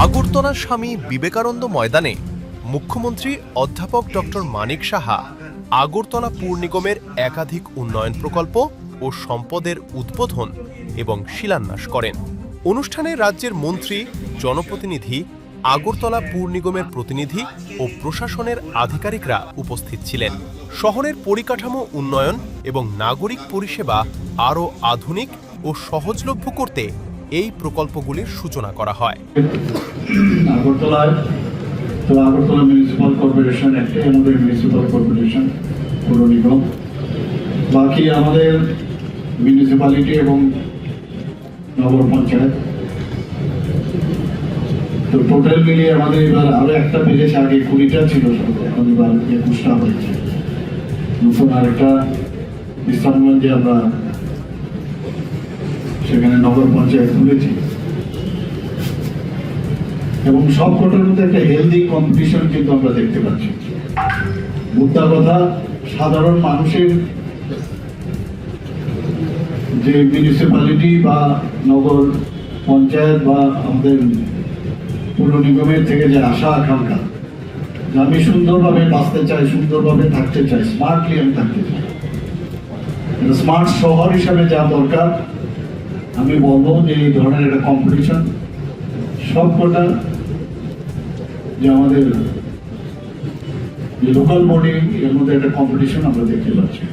আগরতলা স্বামী বিবেকানন্দ ময়দানে মুখ্যমন্ত্রী অধ্যাপক ডক্টর মানিক সাহা আগরতলা পুর নিগমের একাধিক উন্নয়ন প্রকল্প ও সম্পদের উদ্বোধন এবং শিলান্যাস করেন। অনুষ্ঠানে রাজ্যের মন্ত্রী, জনপ্রতিনিধি, আগরতলা পুর নিগমের প্রতিনিধি ও প্রশাসনের আধিকারিকরা উপস্থিত ছিলেন। শহরের পরিকাঠামো উন্নয়ন এবং নাগরিক পরিষেবা আরও আধুনিক ও সহজলভ্য করতে এই প্রকল্পগুলির সূচনা করা হয়। আগরতলা মিউনিসিপাল কর্পোরেশন একটা আমাদের মিউনিসিপাল কর্পোরেশন পৌর নিগম, বাকি আমাদের মিউনিসিপ্যালিটি এবং নগর পঞ্চায়েত। তো টোটাল মিলিয়ে আমাদের এবার আরো একটা বেড়েছে, আগে 20টা ছিল, এখন এবার 21টা হয়েছে। নতুন আরেকটা বিশ্রামগঞ্জে আমরা সেখানে নগর পঞ্চায়েত খুলেছি এবং সব কটার মধ্যে একটা হেলদি কম্পিটিশন কিন্তু আমরা দেখতে পাচ্ছি। মুদ্রা কথা, সাধারণ মানুষের যে মিউনিসিপ্যালিটি বা নগর পঞ্চায়েত বা আমাদের পুর নিগমের থেকে যে আশা আকাঙ্ক্ষা, আমি সুন্দরভাবে বাঁচতে চাই, সুন্দরভাবে থাকতে চাই, স্মার্টলি আমি থাকতে চাই, স্মার্ট শহর হিসাবে যা দরকার, আমি বলবো যে এই ধরনের একটা কম্পিটিশন সবকটা যে আমাদের লোকাল বডি এর মধ্যে একটা কম্পিটিশন আমরা দেখতে পাচ্ছি।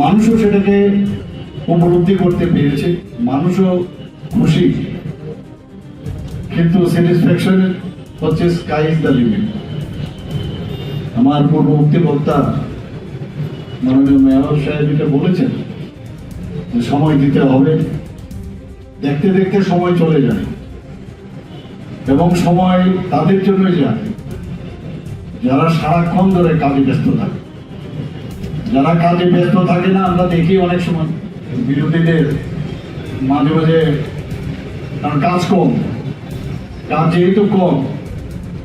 মানুষও সেটাকে উপলব্ধি করতে পেরেছে, মানুষও খুশি, কিন্তু স্যাটিসফ্যাকশন হচ্ছে স্কাই ইজ দ্য লিমিট। আমার পূর্ববর্তী বক্তা মাননীয় মেয়র সাহেব এটা বলেছেন, সময় দিতে হবে, দেখতে দেখতে সময় চলে যায় এবং সময় তাদের জন্যই যায় যারা সারাক্ষণ ধরে কাজে ব্যস্ত থাকে। যারা কাজে ব্যস্ত থাকে না, আমরা দেখি অনেক সময় বিরোধীদের মাঝে মাঝে কাজ কম, কাজ যেহেতু কম,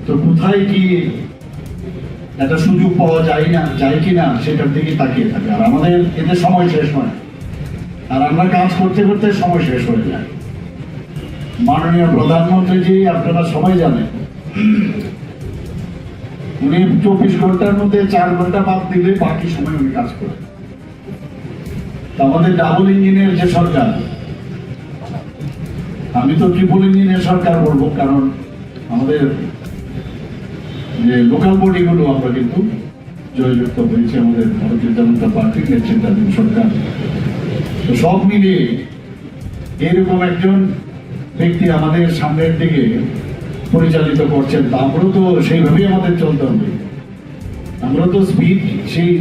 তো কোথায় কি একটা সুযোগ পাওয়া যায় কিনা সেটার দিকে তাকিয়ে থাকে, আর আমাদের এতে সময় শেষ হয়, আর আমরা কাজ করতে করতে সময় শেষ হয়ে যায়। মাননীয় প্রধানমন্ত্রীজি আপনারা সবাই জানেন, উনি 24 ঘন্টার মধ্যে 4 ঘন্টা বাদ দিলে বাকি সময় উনি কাজ করেন। আমাদের ডাবল ইঞ্জিনের যে সরকার, আমি তো ট্রিপল ইঞ্জিনের সরকার বলবো, কারণ আমাদের যে লোকাল বডিগুলো আমরা কিন্তু জয়যুক্ত হয়েছে আমাদের ভারতীয় জনতা পার্টির নেতৃত্বাধীন সরকার। তো সব মিলিয়ে এরকম একজন ব্যক্তি আমাদের সামনের দিকে পরিচালিত করছেন, তা আমরাও তো সেইভাবেই আমাদের চলতে হবে। আমরা তো স্পিড সেই